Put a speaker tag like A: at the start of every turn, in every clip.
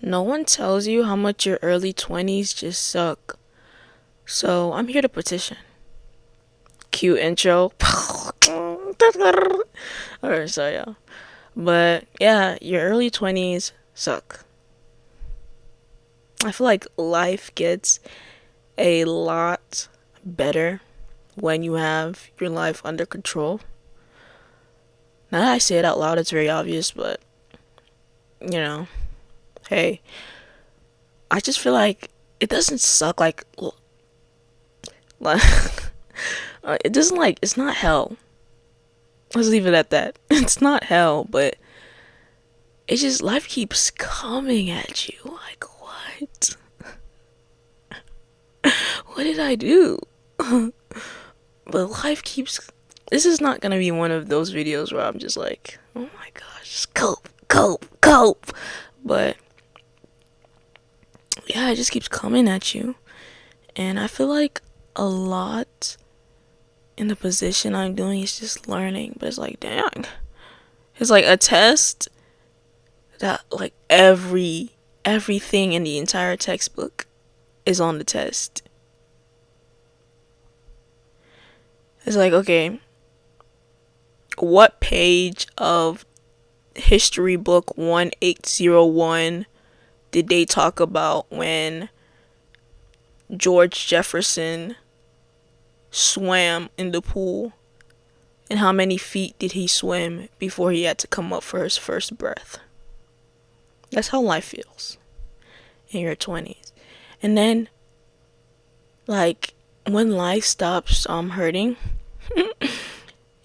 A: No one tells you how much your early 20s just suck. So I'm here to petition. Cute intro. Alright, so yeah. But yeah, your early 20s suck. I feel like life gets a lot better when you have your life under control. Now that I say it out loud, it's very obvious, but you know, hey, I just feel like it doesn't suck like it doesn't like it's not hell. Let's leave it at that. It's not hell, but it's just life keeps coming at you. Like what? What did I do? But life keeps. This is not gonna be one of those videos where I'm just like, oh my gosh, just cope, cope, cope. But yeah, it just keeps coming at you, and I feel like a lot in the position I'm doing is just learning. But it's like, dang, it's like a test that like everything in the entire textbook is on the test. It's like, okay, what page of history book 1801 did they talk about when George Jefferson swam in the pool? And how many feet did he swim before he had to come up for his first breath? That's how life feels in your 20s. And then, like, when life stops hurting,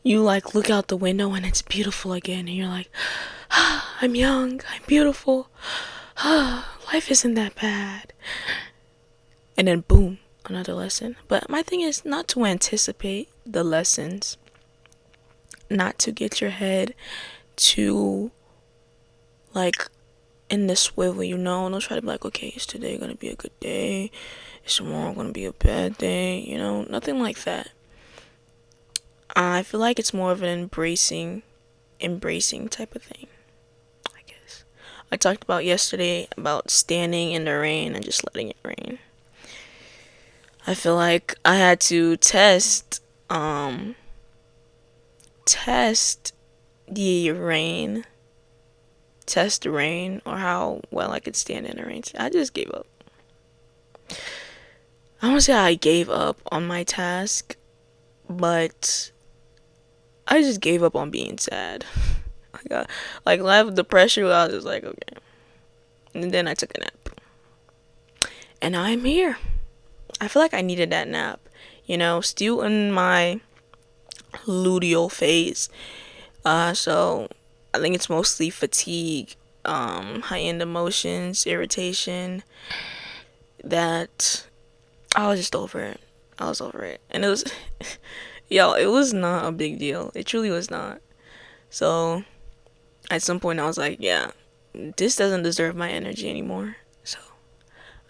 A: you like look out the window and it's beautiful again, and you're like, ah, I'm young, I'm beautiful, ah, life isn't that bad. And then boom, another lesson. But my thing is not to anticipate the lessons, not to get your head too like in the swivel, don't try to be like, okay, is today gonna be a good day, is tomorrow gonna be a bad day, nothing like that. I feel like it's more of an embracing type of thing, I guess. I talked about yesterday about standing in the rain and just letting it rain. I feel like I had to test the rain, test the rain, or how well I could stand in the rain. I just gave up. I don't say I gave up on my task, but I just gave up on being sad. Like life, the pressure, I was just like, okay. And then I took a nap. And now I'm here. I feel like I needed that nap. Still in my luteal phase. So I think it's mostly fatigue, high-end emotions, irritation, that I was just over it. I was over it. And it was, y'all, it was not a big deal. It truly was not. So at some point I was like, yeah, this doesn't deserve my energy anymore. So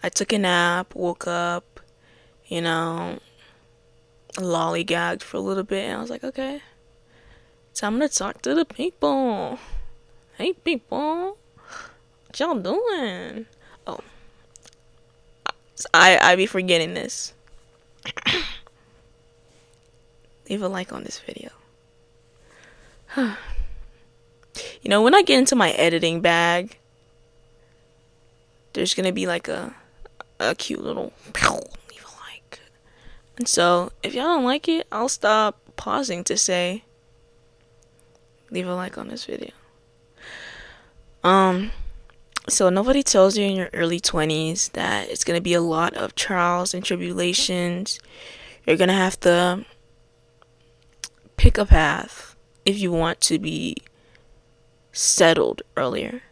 A: I took a nap, woke up, lollygagged for a little bit, and I was like, okay, time to talk to the people. Hey people, what y'all doing? Oh, I be forgetting this. Leave a like on this video. When I get into my editing bag, there's gonna be like a cute little leave a like. And so if y'all don't like it, I'll stop pausing to say leave a like on this video. So nobody tells you in your early 20s that it's gonna be a lot of trials and tribulations. You're gonna have to pick a path if you want to be settled earlier.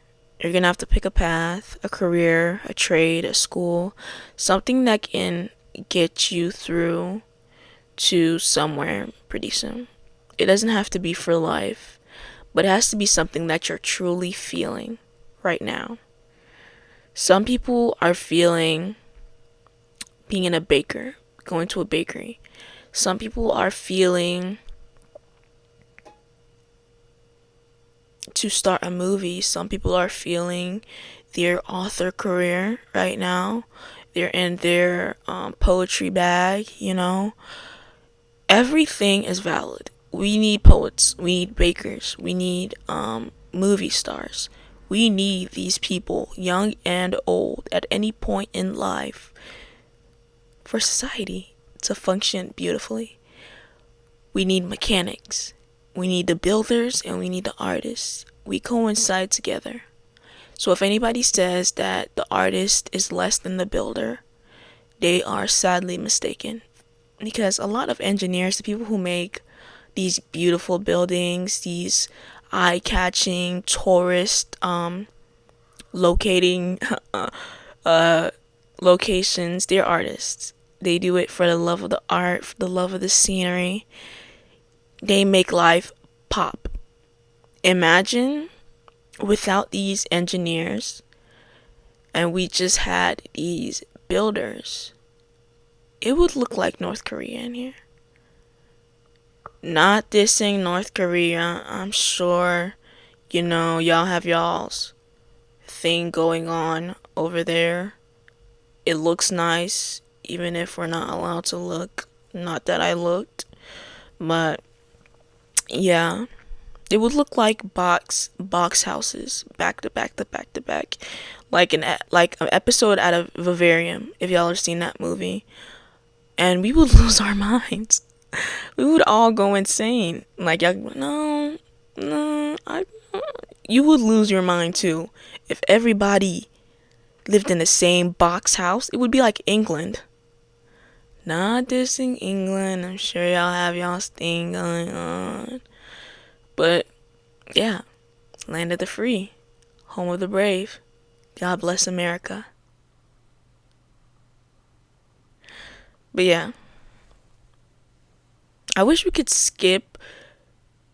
A: You're gonna have to pick a path, a career, a trade, a school, something that can get you through to somewhere pretty soon. It doesn't have to be for life, but it has to be something that you're truly feeling right now. Some people are feeling being a baker, going to a bakery. Some people are feeling to start a movie. Some people are feeling their author career right now. They're in their poetry bag, you know. Everything is valid. We need poets, we need bakers, we need movie stars. We need these people, young and old, at any point in life, for society to function beautifully. We need mechanics, we need the builders, and we need the artists. We coincide together. So if anybody says that the artist is less than the builder, they are sadly mistaken. Because a lot of engineers, the people who make these beautiful buildings, these eye-catching tourist locating uh, locations, they're artists. They do it for the love of the art, for the love of the scenery. They make life pop. Imagine without these engineers and we just had these builders, it would look like North Korea in here. Not dissing North Korea. I'm sure, y'all have y'all's thing going on over there. It looks nice, even if we're not allowed to look. Not that I looked, but yeah. It would look like box houses, back to back to back to back, like an episode out of Vivarium. If y'all have seen that movie, and we would lose our minds. We would all go insane. Like y'all, no, no, you would lose your mind too if everybody lived in the same box house. It would be like England. Not dissing England. I'm sure y'all have y'all's thing going on. But yeah, land of the free, home of the brave. God bless America. But yeah, I wish we could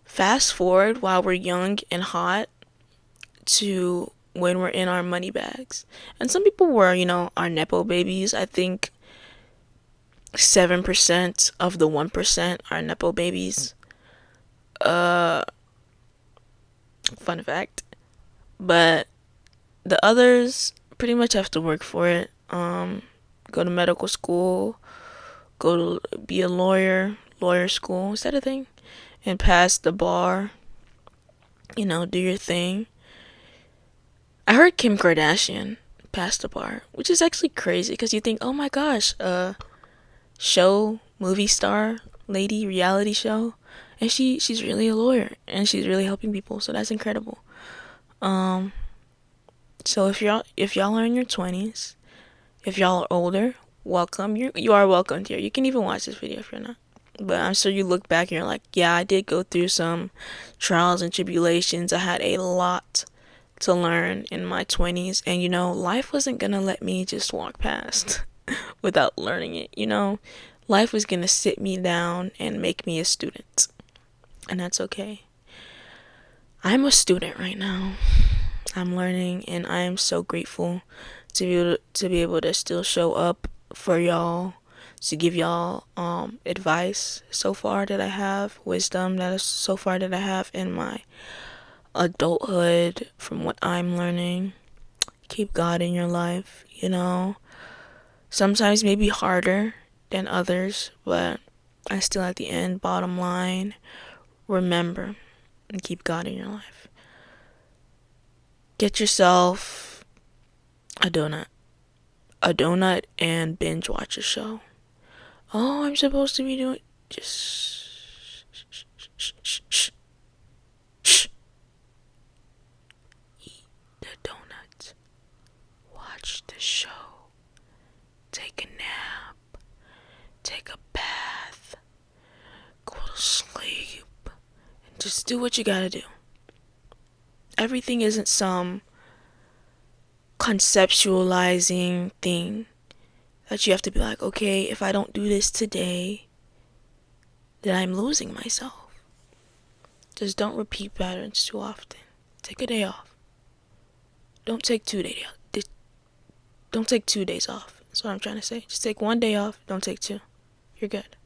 A: fast forward while we're young and hot to when we're in our money bags. And some people were, our Nepo babies. I think 7% of the 1% are Nepo babies. Fun fact. But the others pretty much have to work for it. Go to medical school, go to be a lawyer school. Is that a thing? And pass the bar. Do your thing. I heard Kim Kardashian passed the bar, which is actually crazy because you think, oh my gosh, movie star, lady, reality show, and she's really a lawyer and she's really helping people, so that's incredible. So if y'all are in your 20s, if y'all are older, welcome. You are welcomed here. You can even watch this video if you're not. But I'm sure you look back and you're like, yeah, I did go through some trials and tribulations. I had a lot to learn in my 20s, and life wasn't gonna let me just walk past without learning it. Life was gonna sit me down and make me a student, and that's okay. I'm a student right now. I'm learning, and I am so grateful to be able to still show up for y'all, to give y'all advice so far that I have, wisdom that is so far that I have in my adulthood from what I'm learning. Keep God in your life, Sometimes maybe harder than others, but I still at the end, bottom line, remember and keep God in your life. Get yourself a donut. And binge watch a show. Oh, I'm supposed to be doing just shh. Eat the donut. Watch the show. Take a nap. Take a bath. Go to sleep. And just do what you gotta do. Everything isn't some conceptualizing thing that you have to be like, okay, if I don't do this today, then I'm losing myself. Just don't repeat patterns too often. Take a day off. Don't take 2 days. Don't take 2 days off. That's what I'm trying to say. Just take 1 day off. Don't take 2. You're good.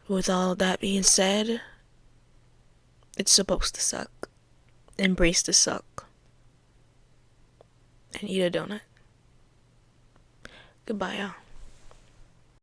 A: With all that being said, it's supposed to suck. embrace the suck, and eat a donut. Goodbye, y'all.